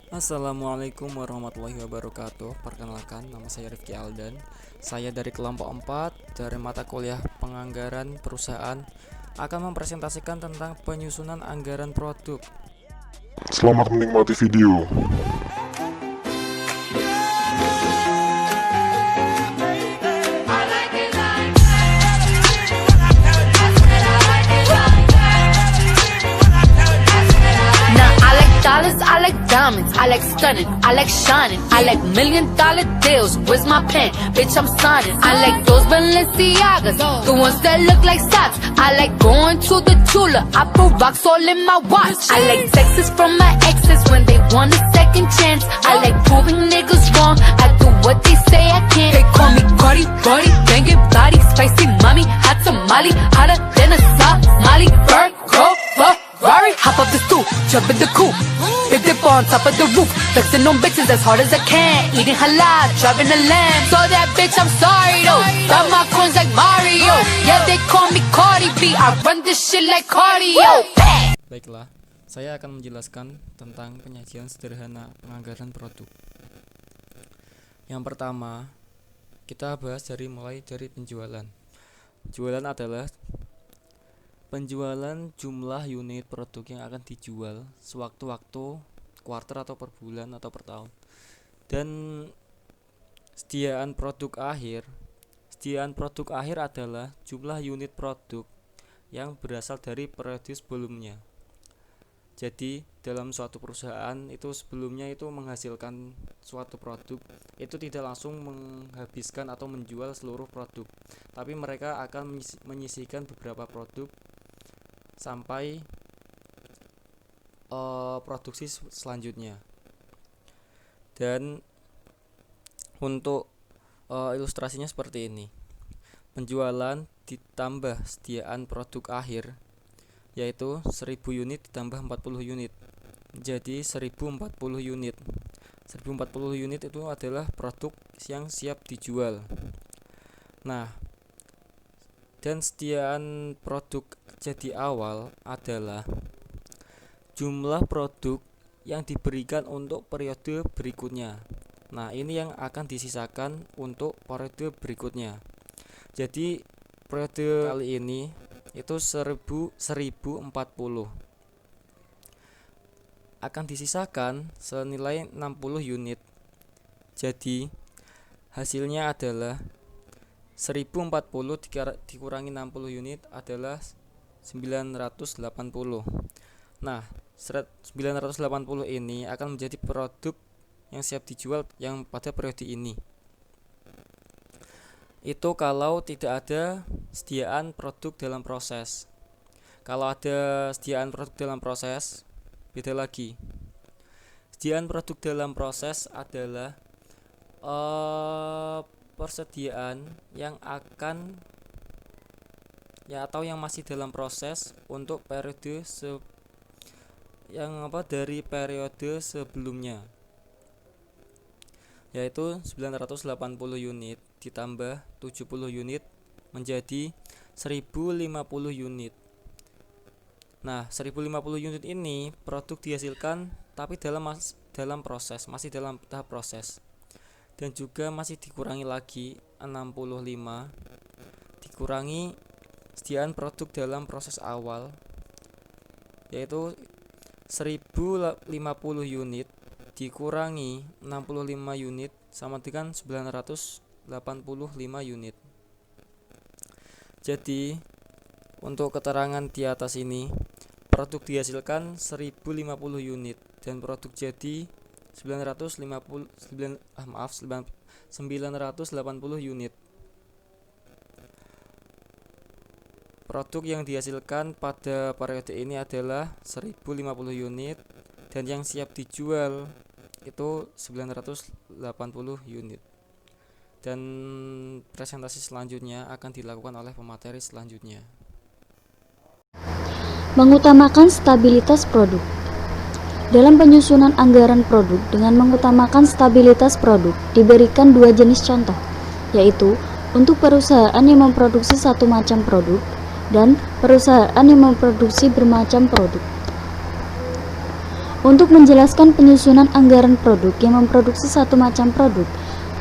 Assalamualaikum warahmatullahi wabarakatuh. Perkenalkan, nama saya Rifki Aldan. Saya dari kelompok 4 dari mata kuliah Penganggaran Perusahaan akan mempresentasikan tentang penyusunan anggaran produk. Selamat menikmati video. Dollars, I like diamonds, I like stunning, I like shining, I like $1,000,000 deals. Where's my pen? Bitch, I'm signing. I like those Balenciagas, the ones that look like socks. I like going to the Tula, I put rocks all in my watch. I like texts from my exes when they want a second chance. I like proving niggas wrong, I do what they say I can't. They call me Cardi, Cardi, banging body, spicy mommy, hot tamale, hotter than a Somali. Virgo, Ferrari, hop up the stoop, jump in the coupe. Big dip on top of the roof, flexing on bitches as hard as I can. Eating halal, driving a lamb. So that bitch, I'm sorry though. Got my coins like Mario. Yeah, they call me Cardi B. I run this shit like cardio. Baiklah, saya akan menjelaskan tentang penyajian sederhana penganggaran produk. Yang pertama, kita bahas mulai dari penjualan. Penjualan adalah penjualan jumlah unit produk yang akan dijual sewaktu-waktu, kuarter atau per bulan atau per tahun. Dan sediaan produk akhir adalah jumlah unit produk yang berasal dari periode sebelumnya. Jadi dalam suatu perusahaan itu sebelumnya itu menghasilkan suatu produk, itu tidak langsung menghabiskan atau menjual seluruh produk, tapi mereka akan menyisihkan beberapa produk sampai produksi selanjutnya. Dan untuk ilustrasinya seperti ini. Penjualan ditambah sediaan produk akhir, yaitu 1000 unit ditambah 40 unit, jadi 1040 unit. 1040 unit itu adalah produk yang siap dijual. Nah, dan sediaan produk jadi awal adalah jumlah produk yang diberikan untuk periode berikutnya. Nah, ini yang akan disisakan untuk periode berikutnya. Jadi periode kali ini itu 1040 akan disisakan senilai 60 unit. Jadi hasilnya adalah 1040 dikurangi 60 unit adalah 980. Nah, 980 ini akan menjadi produk yang siap dijual yang pada periode ini. Itu kalau tidak ada sediaan produk dalam proses. Kalau ada sediaan produk dalam proses, beda lagi. Sediaan produk dalam proses adalah persediaan yang akan atau yang masih dalam proses untuk periode dari periode sebelumnya, yaitu 980 unit ditambah 70 unit menjadi 1050 unit. Nah, 1050 unit ini produk dihasilkan tapi dalam proses, masih dalam tahap proses. Dan juga masih dikurangi lagi 65 dikurangi sediaan produk dalam proses awal, yaitu 1050 unit dikurangi 65 unit sama dengan 985 unit. Jadi untuk keterangan di atas ini, produk dihasilkan 1050 unit dan produk jadi 980 unit. Produk yang dihasilkan pada periode ini adalah 1050 unit dan yang siap dijual itu 980 unit. Dan presentasi selanjutnya akan dilakukan oleh pemateri selanjutnya. Mengutamakan stabilitas produk. Dalam penyusunan anggaran produk dengan mengutamakan stabilitas produk, diberikan dua jenis contoh, yaitu untuk perusahaan yang memproduksi satu macam produk dan perusahaan yang memproduksi bermacam produk. Untuk menjelaskan penyusunan anggaran produk yang memproduksi satu macam produk,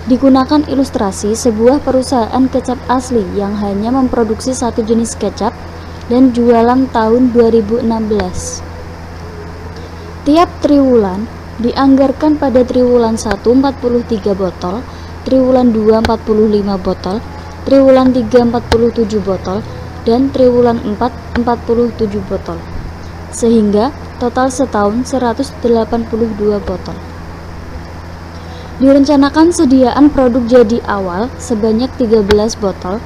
digunakan ilustrasi sebuah perusahaan kecap asli yang hanya memproduksi satu jenis kecap dan jualan tahun 2016. Tiap triwulan dianggarkan pada triwulan 1 43 botol, triwulan 2 45 botol, triwulan 3 47 botol, dan triwulan 4 47 botol, sehingga total setahun 182 botol. Direncanakan sediaan produk jadi awal sebanyak 13 botol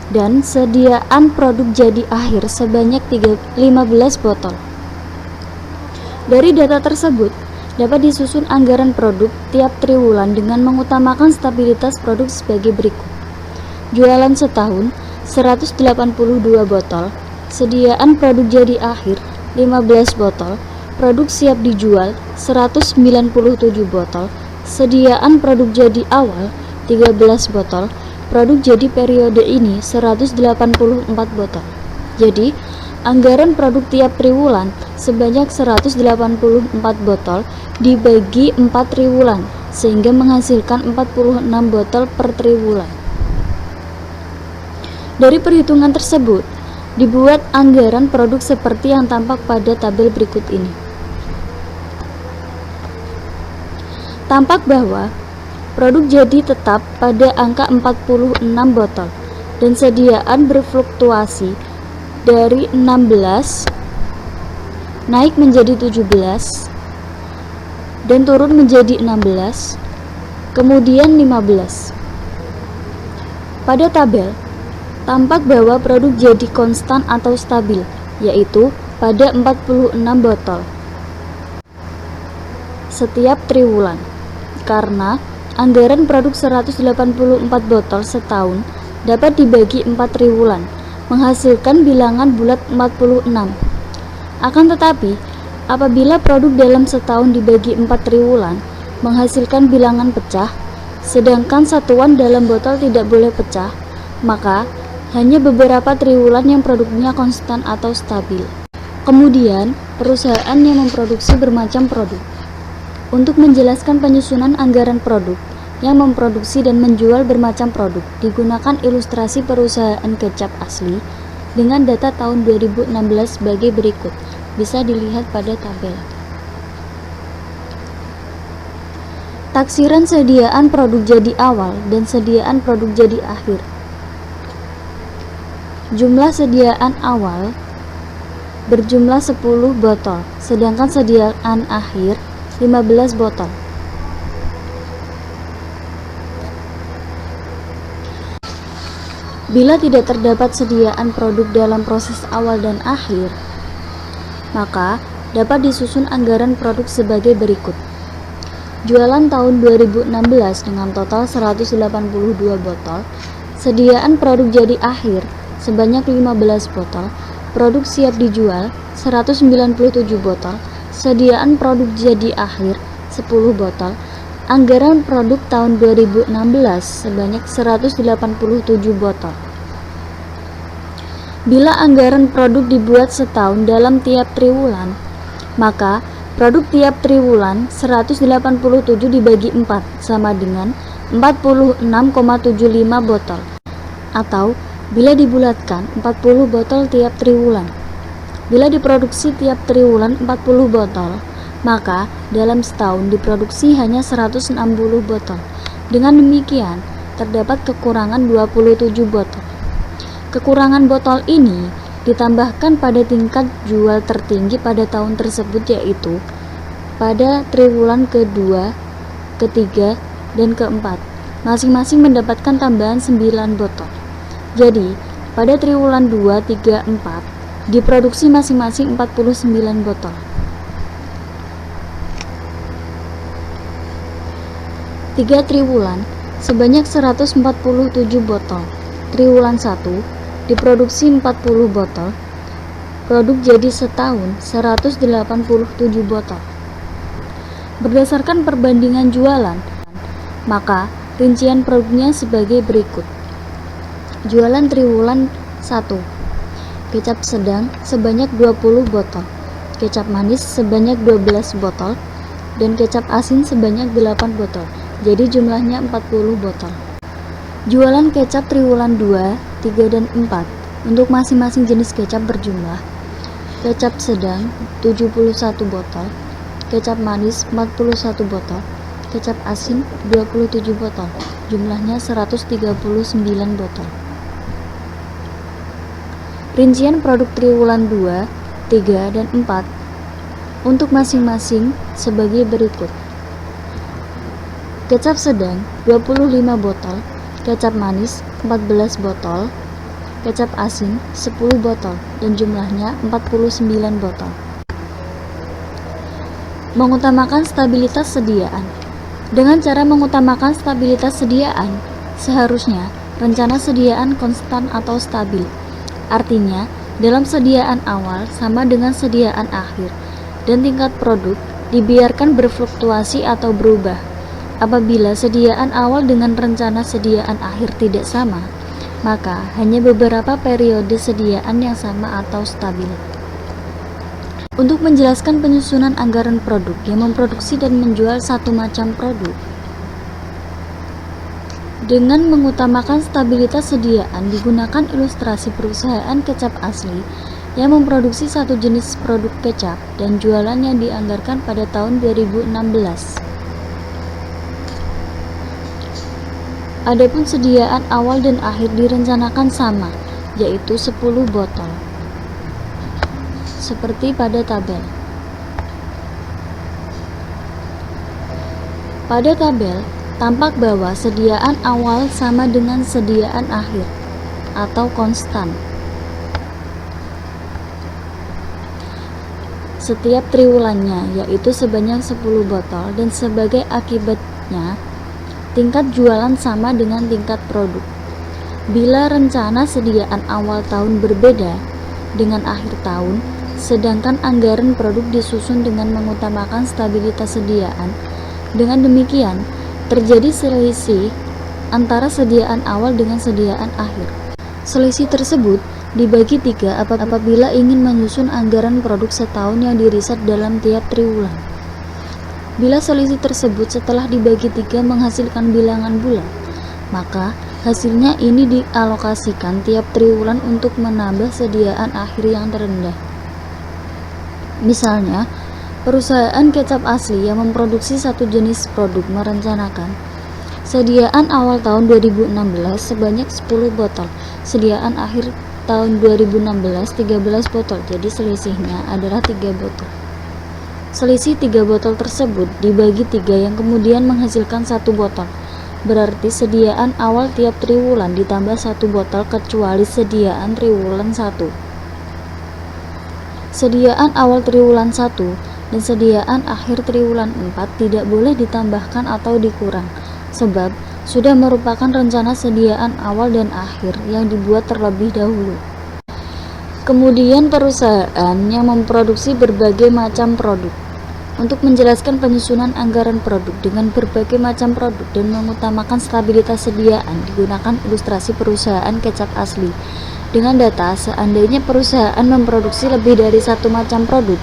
dan sediaan produk jadi akhir sebanyak 15 botol. Dari data tersebut, dapat disusun anggaran produk tiap triwulan dengan mengutamakan stabilitas produk sebagai berikut. Jualan setahun 182 botol, sediaan produk jadi akhir 15 botol, produk siap dijual 197 botol, sediaan produk jadi awal 13 botol, produk jadi periode ini 184 botol. Jadi, anggaran produk tiap triwulan sebanyak 184 botol dibagi 4 triwulan sehingga menghasilkan 46 botol per triwulan. Dari perhitungan tersebut, dibuat anggaran produk seperti yang tampak pada tabel berikut ini. Tampak bahwa produk jadi tetap pada angka 46 botol dan sediaan berfluktuasi dari 16 naik menjadi 17 dan turun menjadi 16, kemudian 15. Pada tabel tampak bahwa produk jadi konstan atau stabil, yaitu pada 46 botol setiap triwulan. Karena anggaran produk 184 botol setahun dapat dibagi 4 triwulan, menghasilkan bilangan bulat 46. Akan tetapi, apabila produk dalam setahun dibagi 4 triwulan, menghasilkan bilangan pecah, sedangkan satuan dalam botol tidak boleh pecah, maka hanya beberapa triwulan yang produknya konstan atau stabil. Kemudian, perusahaan yang memproduksi bermacam produk. Untuk menjelaskan penyusunan anggaran produk yang memproduksi dan menjual bermacam produk, digunakan ilustrasi perusahaan kecap asli dengan data tahun 2016 sebagai berikut. Bisa dilihat pada tabel. Taksiran sediaan produk jadi awal dan sediaan produk jadi akhir. Jumlah sediaan awal berjumlah 10 botol, sedangkan sediaan akhir 15 botol. Bila tidak terdapat sediaan produk dalam proses awal dan akhir, maka dapat disusun anggaran produk sebagai berikut. Jualan tahun 2016 dengan total 182 botol, sediaan produk jadi akhir sebanyak 15 botol, produk siap dijual 197 botol, sediaan produk jadi akhir 10 botol, anggaran produk tahun 2016 sebanyak 187 botol. Bila anggaran produk dibuat setahun dalam tiap triwulan, maka produk tiap triwulan 187 dibagi 4 sama dengan 46,75 botol, atau bila dibulatkan 40 botol tiap triwulan. Bila diproduksi tiap triwulan 40 botol, maka dalam setahun diproduksi hanya 160 botol. Dengan demikian, terdapat kekurangan 27 botol. Kekurangan botol ini ditambahkan pada tingkat jual tertinggi pada tahun tersebut, yaitu pada triwulan kedua, ketiga, dan keempat, masing-masing mendapatkan tambahan 9 botol. Jadi, pada triwulan 2, 3, 4 diproduksi masing-masing 49 botol. 3 triwulan sebanyak 147 botol. Triwulan 1 diproduksi 40 botol. Produk jadi setahun 187 botol. Berdasarkan perbandingan jualan, maka rincian produknya sebagai berikut. Jualan triwulan 1, kecap sedang sebanyak 20 botol, kecap manis sebanyak 12 botol, dan kecap asin sebanyak 8 botol. Jadi jumlahnya 40 botol. Jualan kecap triwulan 2, 3, dan 4 untuk masing-masing jenis kecap berjumlah: kecap sedang 71 botol, kecap manis 41 botol, kecap asin 27 botol. Jumlahnya 139 botol. Rincian produk triwulan 2, 3, dan 4 untuk masing-masing sebagai berikut: kecap sedang 25 botol, kecap manis 14 botol, kecap asin 10 botol, dan jumlahnya 49 botol. Mengutamakan stabilitas sediaan. Dengan cara mengutamakan stabilitas sediaan, seharusnya rencana sediaan konstan atau stabil. Artinya, dalam sediaan awal sama dengan sediaan akhir, dan tingkat produk dibiarkan berfluktuasi atau berubah. Apabila sediaan awal dengan rencana sediaan akhir tidak sama, maka hanya beberapa periode sediaan yang sama atau stabil. Untuk menjelaskan penyusunan anggaran produk yang memproduksi dan menjual satu macam produk, dengan mengutamakan stabilitas sediaan digunakan ilustrasi perusahaan kecap asli yang memproduksi satu jenis produk kecap dan jualan yang dianggarkan pada tahun 2016. Adapun sediaan awal dan akhir direncanakan sama, yaitu 10 botol. Seperti pada tabel. Pada tabel, tampak bahwa sediaan awal sama dengan sediaan akhir, atau konstan. Setiap triwulannya, yaitu sebanyak 10 botol, dan sebagai akibatnya, tingkat jualan sama dengan tingkat produk. Bila rencana sediaan awal tahun berbeda dengan akhir tahun, sedangkan anggaran produk disusun dengan mengutamakan stabilitas sediaan, dengan demikian terjadi selisih antara sediaan awal dengan sediaan akhir. Selisih tersebut dibagi 3 apabila ingin menyusun anggaran produk setahun yang diriset dalam tiap triwulan. Bila selisih tersebut setelah dibagi 3 menghasilkan bilangan bulat, maka hasilnya ini dialokasikan tiap triwulan untuk menambah sediaan akhir yang terendah. Misalnya, perusahaan kecap asli yang memproduksi satu jenis produk merencanakan sediaan awal tahun 2016 sebanyak 10 botol, sediaan akhir tahun 2016 13 botol, jadi selisihnya adalah 3 botol. Selisih 3 botol tersebut dibagi 3 yang kemudian menghasilkan 1 botol. Berarti sediaan awal tiap triwulan ditambah 1 botol kecuali sediaan triwulan 1. Sediaan awal triwulan 1 dan sediaan akhir triwulan 4 tidak boleh ditambahkan atau dikurang, sebab sudah merupakan rencana sediaan awal dan akhir yang dibuat terlebih dahulu. Kemudian perusahaan yang memproduksi berbagai macam produk. Untuk menjelaskan penyusunan anggaran produk dengan berbagai macam produk dan mengutamakan stabilitas sediaan, digunakan ilustrasi perusahaan kecap asli. Dengan data, seandainya perusahaan memproduksi lebih dari satu macam produk,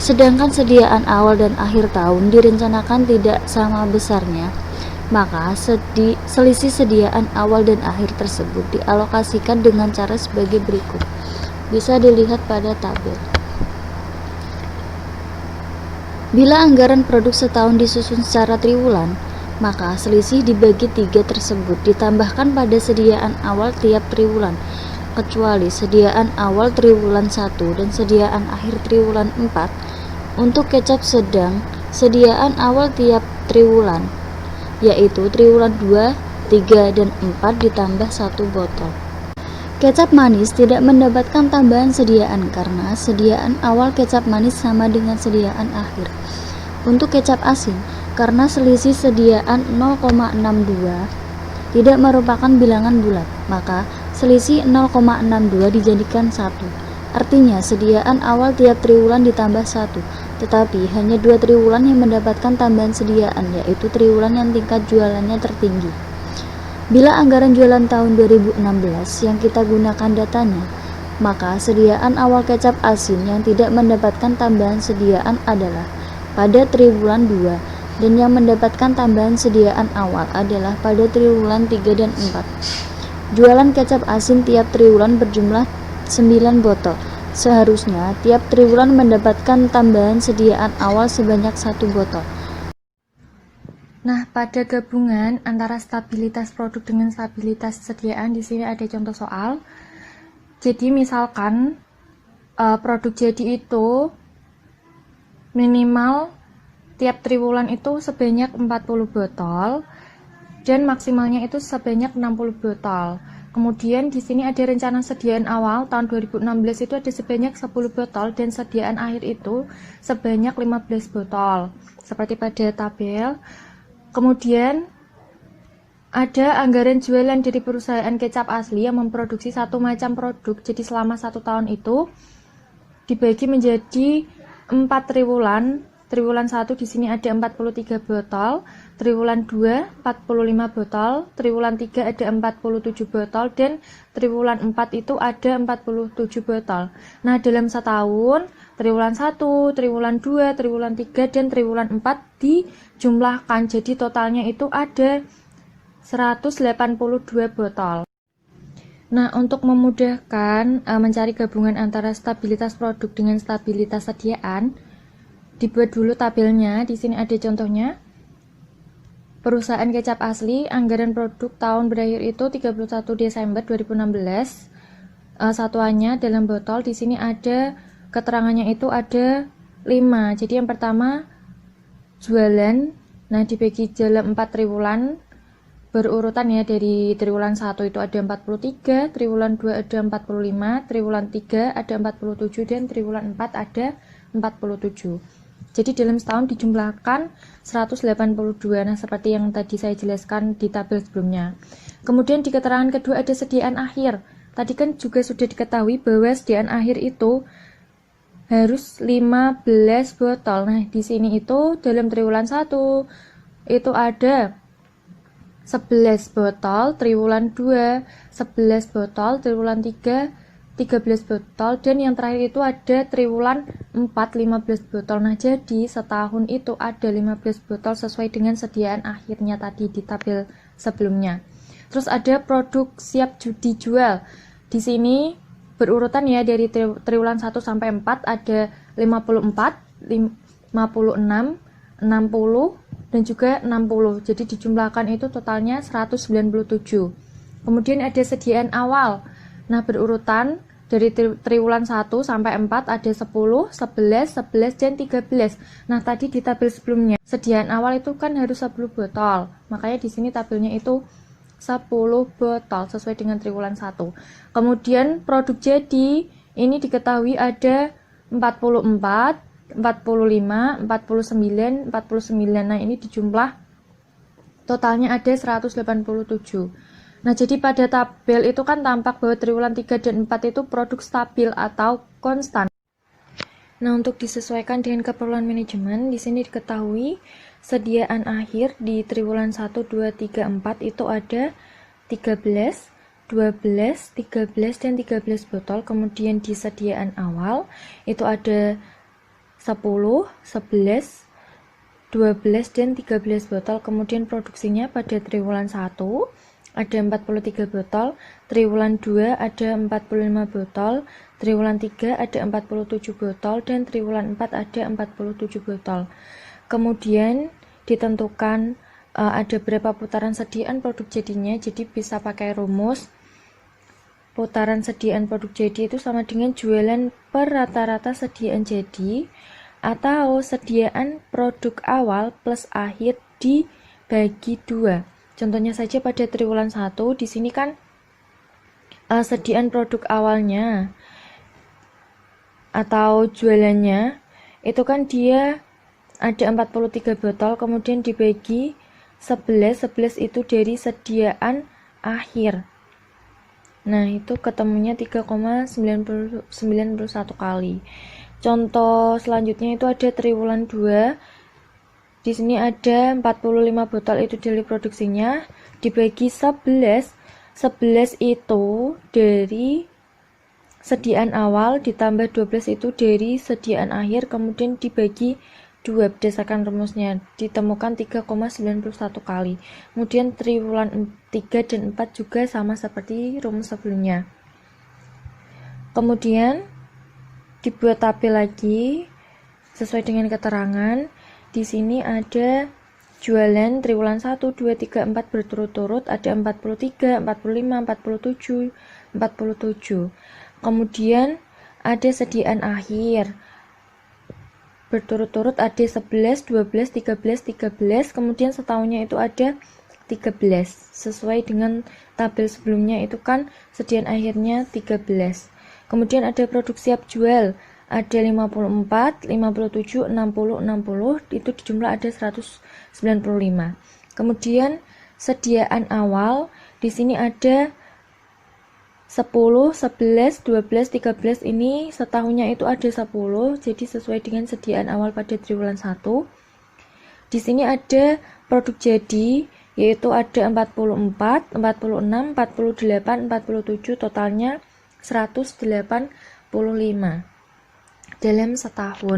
sedangkan sediaan awal dan akhir tahun direncanakan tidak sama besarnya, maka selisih sediaan awal dan akhir tersebut dialokasikan dengan cara sebagai berikut. Bisa dilihat pada tabel. Bila anggaran produk setahun disusun secara triwulan, maka selisih dibagi 3 tersebut ditambahkan pada sediaan awal tiap triwulan, kecuali sediaan awal triwulan 1 dan sediaan akhir triwulan 4. Untuk kecap sedang, sediaan awal tiap triwulan, yaitu triwulan 2, 3, dan 4 ditambah 1 botol. Kecap manis tidak mendapatkan tambahan sediaan karena sediaan awal kecap manis sama dengan sediaan akhir. Untuk kecap asin, karena selisih sediaan 0,62 tidak merupakan bilangan bulat, maka selisih 0,62 dijadikan 1. Artinya sediaan awal tiap triwulan ditambah 1, tetapi hanya 2 triwulan yang mendapatkan tambahan sediaan, yaitu triwulan yang tingkat jualannya tertinggi. Bila anggaran jualan tahun 2016 yang kita gunakan datanya Maka sediaan awal kecap asin yang tidak mendapatkan tambahan sediaan adalah pada triwulan 2 dan yang mendapatkan tambahan sediaan awal adalah pada triwulan 3 dan 4. Jualan kecap asin tiap triwulan berjumlah 9 botol. Seharusnya tiap triwulan mendapatkan tambahan sediaan awal sebanyak 1 botol. Nah, pada gabungan antara stabilitas produk dengan stabilitas sediaan, di sini ada contoh soal. Jadi misalkan produk jadi itu minimal tiap triwulan itu sebanyak 40 botol dan maksimalnya itu sebanyak 60 botol. Kemudian di sini ada rencana sediaan awal tahun 2016 itu ada sebanyak 10 botol dan sediaan akhir itu sebanyak 15 botol. Seperti pada tabel. Kemudian ada anggaran jualan dari perusahaan kecap asli yang memproduksi satu macam produk. Jadi selama 1 tahun itu dibagi menjadi 4 triwulan. Triwulan 1 di sini ada 43 botol, triwulan 2 45 botol, triwulan 3 ada 47 botol dan triwulan 4 itu ada 47 botol. Nah, dalam setahun triwulan 1, triwulan 2, triwulan 3 dan triwulan 4 dijumlahkan. Jadi totalnya itu ada 182 botol. Nah, untuk memudahkan mencari gabungan antara stabilitas produk dengan stabilitas sediaan, dibuat dulu tabelnya. Di sini ada contohnya. Perusahaan kecap asli, anggaran produk tahun berakhir itu 31 Desember 2016. Satuannya dalam botol. Di sini ada keterangannya itu ada 5. Jadi yang pertama jualan. Nah, dibagi dalam 4 triwulan. Berurutan ya, dari triwulan 1 itu ada 43, triwulan 2 ada 45, triwulan 3 ada 47 dan triwulan 4 ada 47. Jadi dalam setahun dijumlahkan 182. Nah, seperti yang tadi saya jelaskan di tabel sebelumnya. Kemudian di keterangan kedua ada sediaan akhir. Tadi kan juga sudah diketahui bahwa sediaan akhir itu harus 15 botol. Nah, di sini itu dalam triwulan 1 itu ada 11 botol, triwulan 2 11 botol, triwulan 3 13 botol dan yang terakhir itu ada triwulan 4 15 botol. Nah, jadi setahun itu ada 15 botol sesuai dengan sediaan akhirnya tadi di tabel sebelumnya. Terus ada produk siap dijual. Di sini berurutan ya, dari triwulan 1 sampai 4 ada 54, 56, 60 dan juga 60. Jadi dijumlahkan itu totalnya 197. Kemudian ada sediaan awal. Nah, berurutan dari triwulan 1 sampai 4 ada 10, 11, 11 dan 13. Nah, tadi di tabel sebelumnya sediaan awal itu kan harus 10 botol. Makanya di sini tabelnya itu 10 botol sesuai dengan triwulan 1. Kemudian produk jadi ini diketahui ada 44, 45, 49, 49. Nah, ini dijumlah totalnya ada 187. Nah, jadi pada tabel itu kan tampak bahwa triwulan 3 dan 4 itu produk stabil atau konstan. Nah, untuk disesuaikan dengan keperluan manajemen, di sini diketahui sediaan akhir di triwulan 1, 2, 3, 4 itu ada 13, 12, 13 dan 13 botol. Kemudian di sediaan awal itu ada 10, 11, 12 dan 13 botol. Kemudian produksinya pada triwulan 1 ada 43 botol, triwulan 2 ada 45 botol, triwulan 3 ada 47 botol dan triwulan 4 ada 47 botol. Kemudian ditentukan ada berapa putaran sediaan produk jadinya. Jadi bisa pakai rumus putaran sediaan produk jadi itu sama dengan jualan per rata-rata sediaan jadi atau sediaan produk awal plus akhir dibagi 2. Contohnya saja pada triwulan 1, di sini kan sediaan produk awalnya atau jualannya itu kan dia ada 43 botol, kemudian dibagi 11 itu dari sediaan akhir. Nah, itu ketemunya 3,91 kali. Contoh selanjutnya itu ada triwulan 2. Di sini ada 45 botol itu dari produksinya dibagi 11. 11 itu dari sediaan awal ditambah 12 itu dari sediaan akhir, kemudian dibagi 2 berdasarkan rumusnya, ditemukan 3,91 kali. Kemudian triwulan 3 dan 4 juga sama seperti rumus sebelumnya. Kemudian dibuat tabel lagi sesuai dengan keterangan. Di sini ada jualan triwulan 1, 2, 3, 4 berturut-turut, ada 43, 45, 47, 47. Kemudian ada sediaan akhir berturut-turut, ada 11, 12, 13, 13, kemudian setahunnya itu ada 13. Sesuai dengan tabel sebelumnya itu kan sediaan akhirnya 13. Kemudian ada produk siap jual, ada 54, 57, 60, 60, itu di jumlah ada 195. Kemudian sediaan awal, di sini ada 10, 11, 12, 13, ini setahunnya itu ada 10, jadi sesuai dengan sediaan awal pada triwulan 1. Di sini ada produk jadi, yaitu ada 44, 46, 48, 47, totalnya 185 dalam setahun.